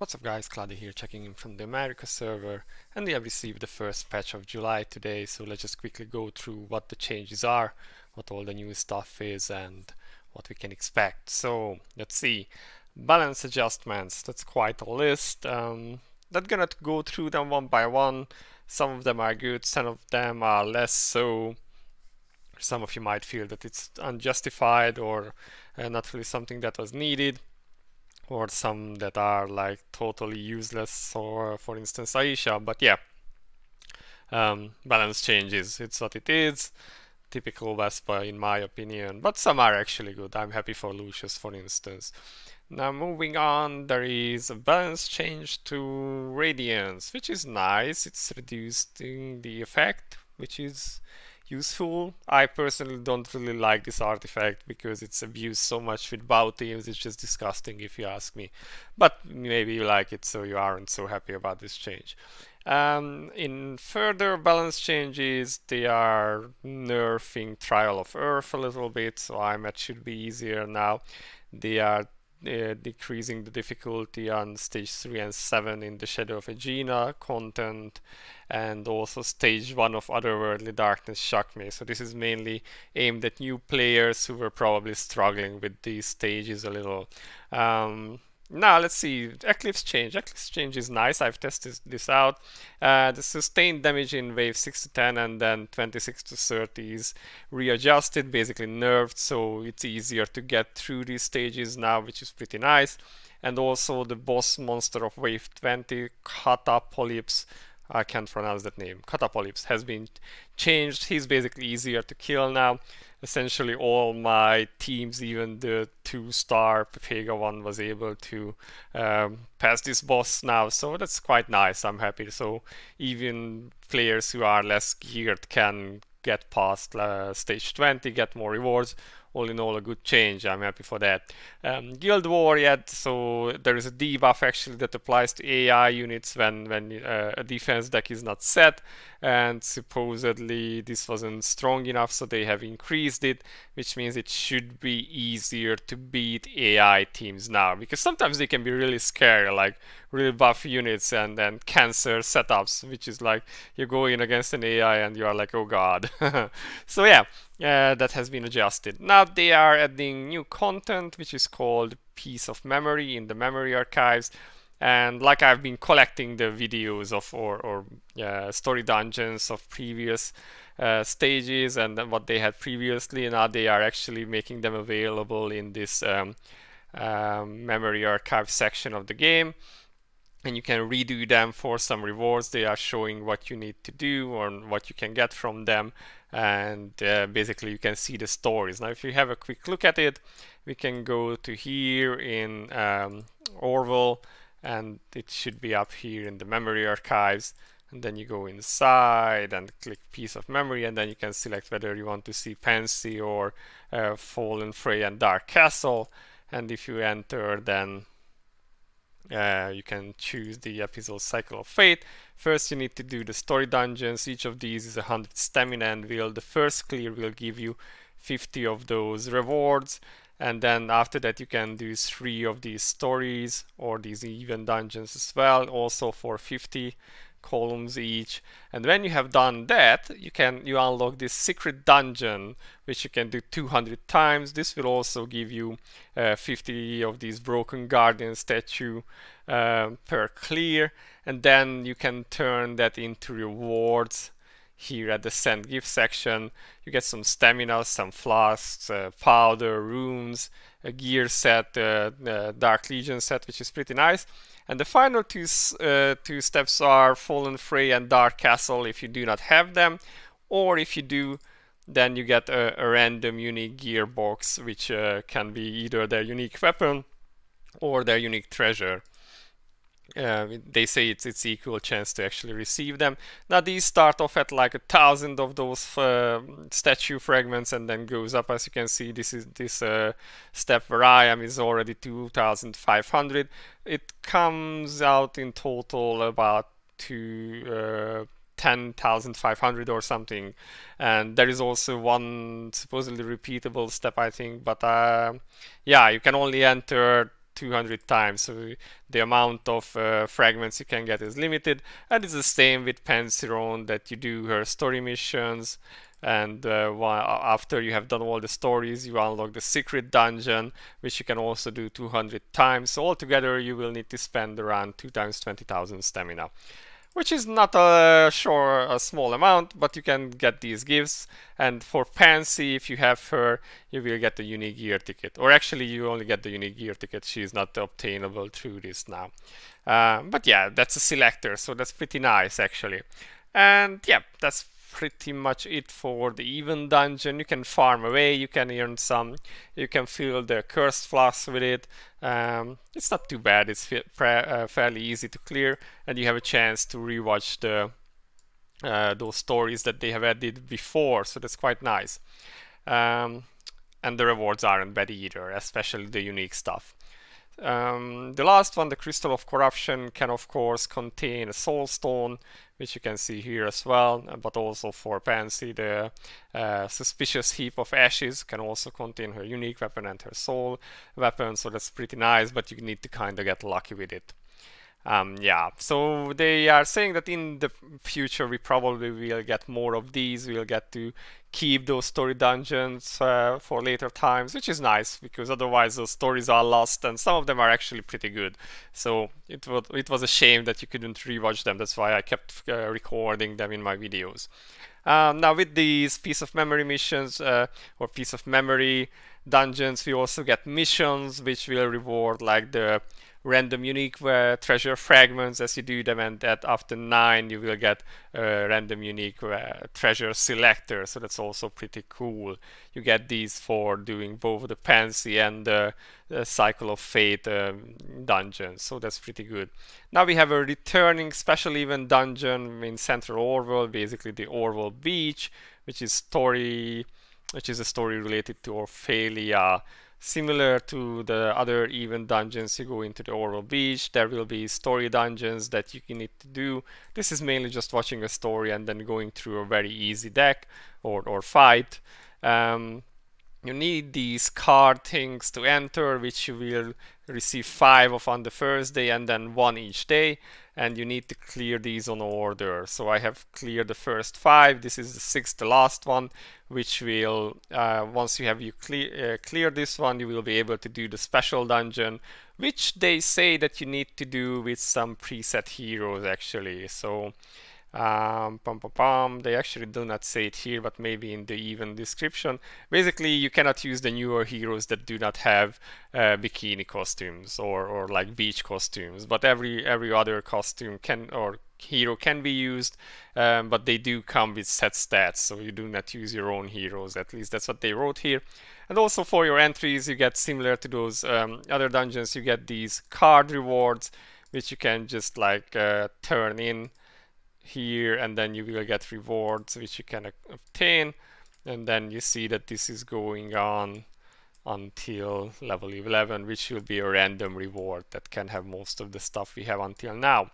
What's up guys, Cloudie here checking in from the America server, and we have received the first patch of July today, so let's just quickly go through what the changes are, what all the new stuff is, and what we can expect. So let's see. Balance adjustments, that's quite a list. Not gonna go through them one by one. Some of them are good, some of them are less so. Some of you might feel that it's unjustified or not really something that was needed, or some that are like totally useless, or for instance Aisha. But yeah, balance changes, it's what it is. Typical Vespa in my opinion, but some are actually good. I'm happy for Lucius, for instance. Now moving on, there is a balance change to Radiance, which is nice. It's reducing the effect, which is useful. I personally don't really like this artifact because it's abused so much with bow teams. It's just disgusting if you ask me, but maybe you like it, so you aren't so happy about this change. In further balance changes, they are nerfing Trial of Earth a little bit, so IMAT should be easier now. They are decreasing the difficulty on stage 3 and 7 in the Shadow of Aegina content, and also stage 1 of Otherworldly Darkness Shock Me. So this is mainly aimed at new players who were probably struggling with these stages a little. Now let's see, Eclipse change. Eclipse change is nice. I've tested this out. The sustained damage in wave 6 to 10 and then 26 to 30 is readjusted, basically nerfed, so it's easier to get through these stages now, which is pretty nice. And also the boss monster of wave 20, Catapolyps, I can't pronounce that name, Catapolyps, has been changed. He's basically easier to kill now. Essentially all my teams, even the 2-star Pepega one, was able to pass this boss now, so that's quite nice. I'm happy. So even players who are less geared can get past stage 20, get more rewards. All in all, a good change. I'm happy for that. Guild War yet, so there is a debuff actually that applies to AI units when a defense deck is not set, and supposedly this wasn't strong enough, so they have increased it, which means it should be easier to beat AI teams now, because sometimes they can be really scary, like really buff units and then cancer setups, which is like you go in against an AI and you are like, oh god. So yeah, that has been adjusted. Now they are adding new content, which is called Piece of Memory in the memory archives. And like I've been collecting the videos of or story dungeons of previous stages and what they had previously, now they are actually making them available in this memory archive section of the game. And you can redo them for some rewards. They are showing what you need to do or what you can get from them, and basically you can see the stories. Now if you have a quick look at it, we can go to here in Orville, and it should be up here in the memory archives, and then you go inside and click Piece of Memory, and then you can select whether you want to see Pansy or Fallen Frey and Dark Castle. And if you enter, then you can choose the episode Cycle of Fate. First you need to do the story dungeons. Each of these is 100 stamina and the first clear will give you 50 of those rewards, and then after that you can do 3 of these stories or these event dungeons as well, also for 50 columns each. And when you have done that, you unlock this secret dungeon, which you can do 200 times. This will also give you 50 of these broken guardian statue per clear, and then you can turn that into rewards. Here at the send gift section you get some stamina, some flasks, powder, runes, a gear set, Dark Legion set, which is pretty nice. And the final two steps are Fallen Frey and Dark Castle if you do not have them, or if you do, then you get a random unique gear box, which can be either their unique weapon or their unique treasure. They say it's equal chance to actually receive them. Now these start off at like 1,000 of those statue fragments, and then goes up. As you can see, this step where I am is already 2,500. It comes out in total about to 10,500 or something, and there is also one supposedly repeatable step, I think, but yeah, you can only enter 200 times, so the amount of fragments you can get is limited. And it's the same with Pensiron, that you do her story missions, and after you have done all the stories, you unlock the secret dungeon, which you can also do 200 times. So altogether you will need to spend around 2 times 20,000 stamina, which is not a small amount, but you can get these gifts. And for Pansy, if you have her, you will get the unique gear ticket, or actually you only get the unique gear ticket. She is not obtainable through this now, but yeah, that's a selector, so that's pretty nice actually. And yeah, that's pretty much it for the even dungeon. You can farm away, you can earn some, you can fill the cursed flask with it. It's not too bad, it's fairly easy to clear, and you have a chance to rewatch the those stories that they have added before, so that's quite nice. And the rewards aren't bad either, especially the unique stuff. The last one, the Crystal of Corruption, can of course contain a soul stone, which you can see here as well, but also for Pansy, the Suspicious Heap of Ashes can also contain her unique weapon and her soul weapon, so that's pretty nice, but you need to kind of get lucky with it. Yeah, so they are saying that in the future we probably will get more of these. We'll get to keep those story dungeons for later times, which is nice, because otherwise those stories are lost, and some of them are actually pretty good. So it was a shame that you couldn't rewatch them. That's why I kept recording them in my videos. Now with these piece of memory missions or piece of memory dungeons, we also get missions which will reward like the random unique treasure fragments as you do them, and that after 9 you will get a random unique treasure selector, so that's also pretty cool. You get these for doing both the Pansy and the Cycle of Fate dungeons, so that's pretty good. Now we have a returning special event dungeon in Central Orwell, basically the Orwell Beach, which is a story related to Ophelia. Similar to the other event dungeons, you go into the Orwell Beach, there will be story dungeons that you need to do. This is mainly just watching a story and then going through a very easy deck or fight. You need these card things to enter, which you will receive 5 of on the first day and then 1 each day, and you need to clear these on order. So I have cleared the first 5. This is the 6th, the last one, which will once you have clear this one, you will be able to do the special dungeon, which they say that you need to do with some preset heroes actually. So they actually do not say it here, but maybe in the even description. Basically, you cannot use the newer heroes that do not have bikini costumes or like beach costumes, but every other costume or hero can be used, but they do come with set stats, so you do not use your own heroes. At least that's what they wrote here. And also for your entries, you get, similar to those other dungeons, you get these card rewards, which you can just like turn in here, and then you will get rewards which you can obtain. And then you see that this is going on until level 11, which will be a random reward that can have most of the stuff we have until now.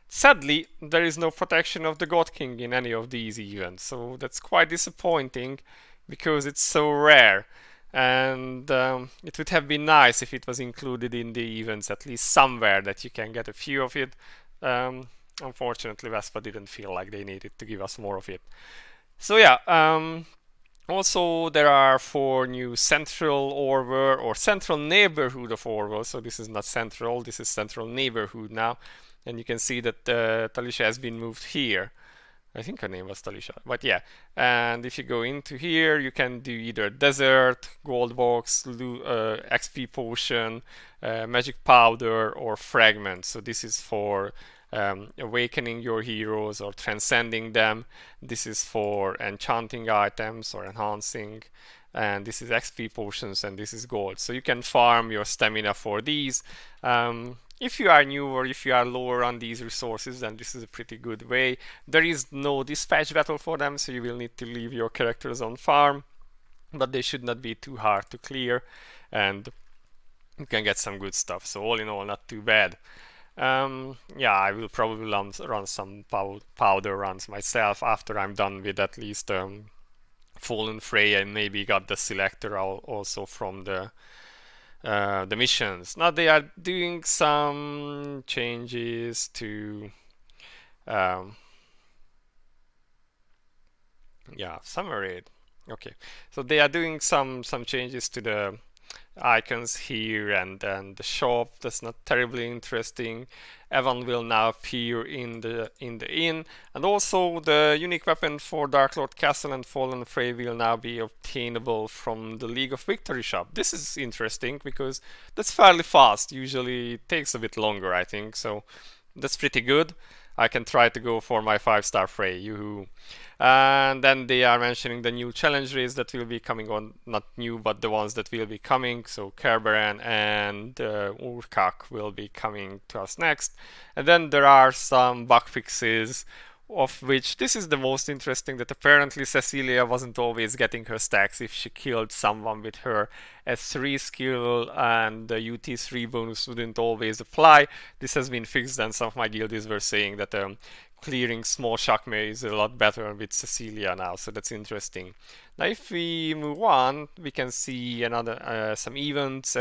Sadly, there is no protection of the God King in any of these events, so that's quite disappointing because it's so rare. And it would have been nice if it was included in the events at least somewhere, that you can get a few of it. Unfortunately, Vespa didn't feel like they needed to give us more of it. So yeah, also there are 4 new Central Orwell or Central Neighborhood of Orwell. So this is not Central, this is Central Neighborhood now. And you can see that Talisha has been moved here. I think her name was Talisha, but yeah. And if you go into here, you can do either Desert, Gold Box, XP Potion, Magic Powder, or Fragment. So this is for awakening your heroes or transcending them. This is for enchanting items or enhancing. And this is XP Potions, and this is gold. So you can farm your stamina for these. If you are new or if you are lower on these resources, then this is a pretty good way. There is no dispatch battle for them, so you will need to leave your characters on farm, but they should not be too hard to clear, and you can get some good stuff. So all in all, not too bad. Yeah, I will probably run some powder runs myself after I'm done with at least Fallen Frey, and maybe got the selector also from the the missions. Now they are doing some changes to yeah, summary. Okay, so they are doing some changes to the icons here, and the shop. That's not terribly interesting. Evan will now appear in the inn, and also the unique weapon for Dark Lord Castle and Fallen Frey will now be obtainable from the League of Victory shop. This is interesting because that's fairly fast. Usually it takes a bit longer, I think, so that's pretty good. I can try to go for my 5-star Frey. Yoo-hoo. And then they are mentioning the new challenge race that will be coming on, not new, but the ones that will be coming. So Kerberan and Urkak will be coming to us next. And then there are some bug fixes, of which this is the most interesting, that apparently Cecilia wasn't always getting her stacks if she killed someone with her S3 skill, and the UT3 bonus wouldn't always apply. This has been fixed, and some of my guildies were saying that clearing small Shakme is a lot better with Cecilia now, so that's interesting. Now if we move on, we can see another some events,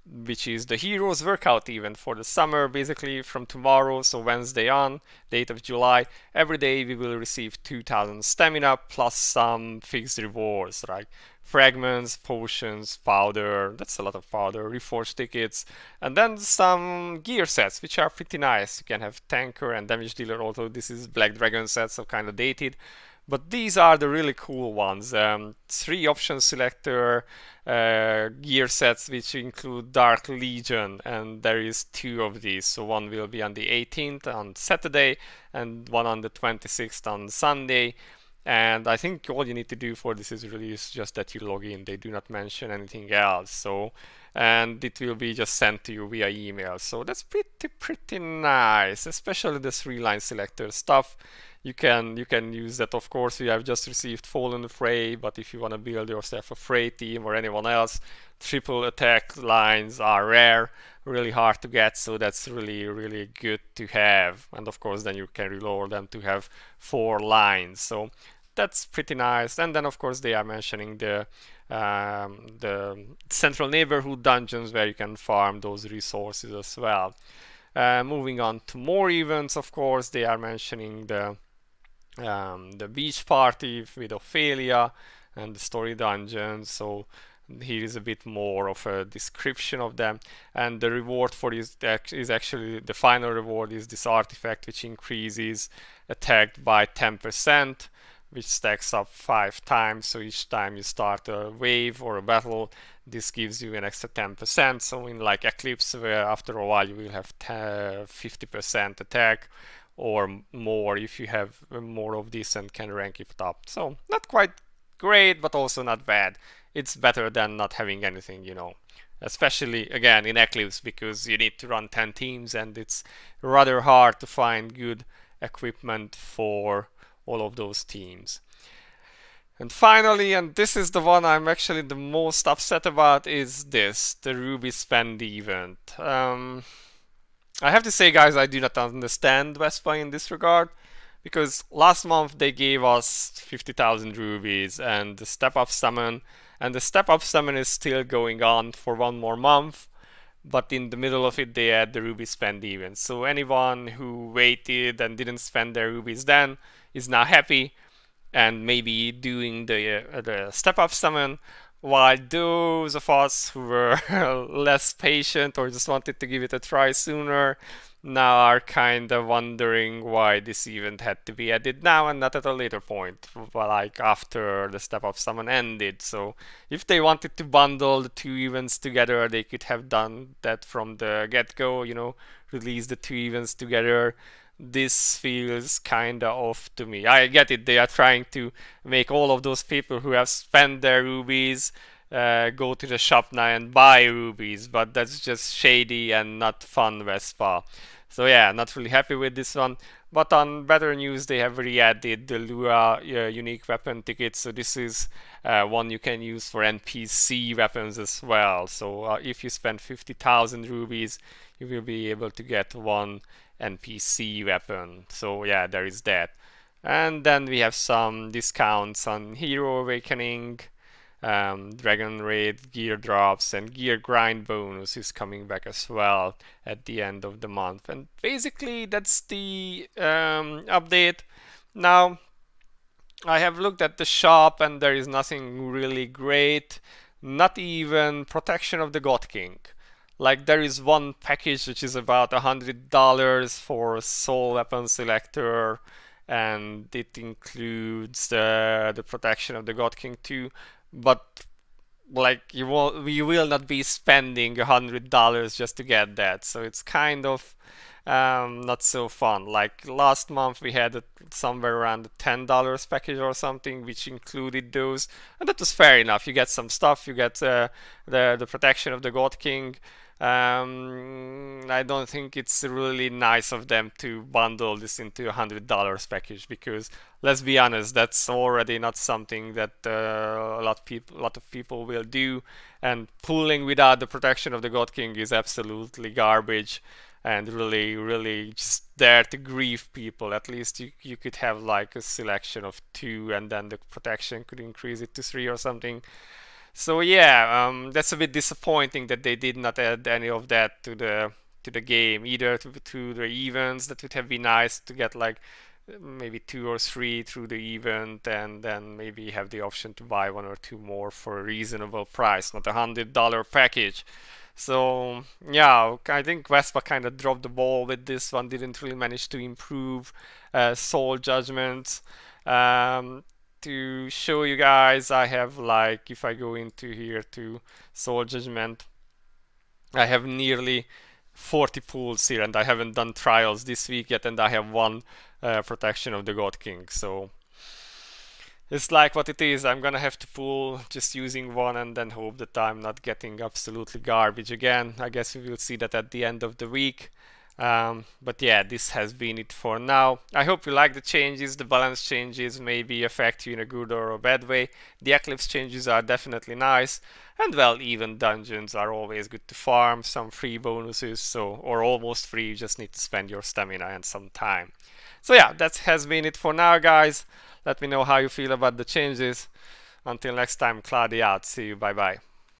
which is the Heroes Workout event for the summer. Basically from tomorrow, so Wednesday on, 8th of July, every day we will receive 2000 stamina plus some fixed rewards, like fragments, potions, powder, that's a lot of powder, reforged tickets, and then some gear sets, which are pretty nice. You can have tanker and damage dealer, although this is Black Dragon set, so kind of dated. But these are the really cool ones. 3 option selector gear sets, which include Dark Legion, and there is 2 of these. So one will be on the 18th on Saturday, and one on the 26th on Sunday. And I think all you need to do for this is release just that you log in. They do not mention anything else. So, and it will be just sent to you via email. So that's pretty nice, especially the 3-line selector stuff. You can use that. Of course, we have just received Fallen Frey, but if you want to build yourself a Frey team or anyone else, triple attack lines are rare, really hard to get, so that's really good to have. And of course, then you can reload them to have 4 lines. So that's pretty nice. And then of course they are mentioning the central neighborhood dungeons, where you can farm those resources as well. Moving on to more events, of course, they are mentioning the beach party with Ophelia and the story dungeons. So here is a bit more of a description of them, and the reward for this is actually, the final reward is this artifact which increases attack by 10%, which stacks up 5 times. So each time you start a wave or a battle, this gives you an extra 10%. So in like Eclipse, where after a while you will have 50% attack or more if you have more of this and can rank it up. So not quite great, but also not bad. It's better than not having anything, you know, especially again in Eclipse, because you need to run 10 teams and it's rather hard to find good equipment for all of those teams. And finally, and this is the one I'm actually the most upset about, is this, the Ruby Spend event. I have to say, guys, I do not understand Vespa in this regard, because last month they gave us 50,000 rubies and the step-up summon, and the step-up summon is still going on for 1 more month, but in the middle of it they had the Ruby Spend event. So anyone who waited and didn't spend their rubies then is now happy and maybe doing the step-up summon, while those of us who were less patient or just wanted to give it a try sooner now are kind of wondering why this event had to be added now and not at a later point, like after the step-up summon ended. So if they wanted to bundle the 2 events together, they could have done that from the get-go, you know, release the 2 events together. This feels kinda off to me. I get it, they are trying to make all of those people who have spent their rubies go to the shop now and buy rubies, but that's just shady and not fun, Vespa. So yeah, not really happy with this one. But on better news, they have re-added the Lua unique weapon ticket. So this is one you can use for NPC weapons as well. So if you spend 50,000 rubies, you will be able to get 1 NPC weapon. So yeah, there is that. And then we have some discounts on Hero Awakening, Dragon Raid gear drops and gear grind bonus is coming back as well at the end of the month. And basically that's the update. Now I have looked at the shop and there is nothing really great, not even Protection of the God King. Like there is one package which is about $100 for Soul Weapon Selector, and it includes the Protection of the God King too. But like you will not be spending $100 just to get that, so it's kind of not so fun. Like last month we had somewhere around the $10 package or something, which included those, and that was fair enough. You get some stuff, you get the Protection of the God King. I don't think it's really nice of them to bundle this into $100 package, because let's be honest, that's already not something that a lot of people will do, and pulling without the Protection of the God King is absolutely garbage and really just there to grieve people. At least you could have like a selection of 2 and then the protection could increase it to 3 or something. So yeah, that's a bit disappointing that they did not add any of that to the game, either to the events. That would have been nice to get like maybe 2 or 3 through the event, and then maybe have the option to buy 1 or 2 more for a reasonable price, not $100 package. So yeah, I think Vespa kind of dropped the ball with this one, didn't really manage to improve Soul Judgment. To show you guys, I have like, if I go into here to Soul Judgment, I have nearly 40 pulls here, and I haven't done trials this week yet, and I have 1 Protection of the God King. So it's like what it is. I'm gonna have to pull just using 1 and then hope that I'm not getting absolutely garbage again. I guess we will see that at the end of the week. But yeah, this has been it for now. I hope you like the changes. The balance changes maybe affect you in a good or a bad way. The Eclipse changes are definitely nice. And well, even dungeons are always good to farm. Some free bonuses, so, or almost free. You just need to spend your stamina and some time. So yeah, that has been it for now, guys. Let me know how you feel about the changes. Until next time, Cloudie out. See you. Bye bye.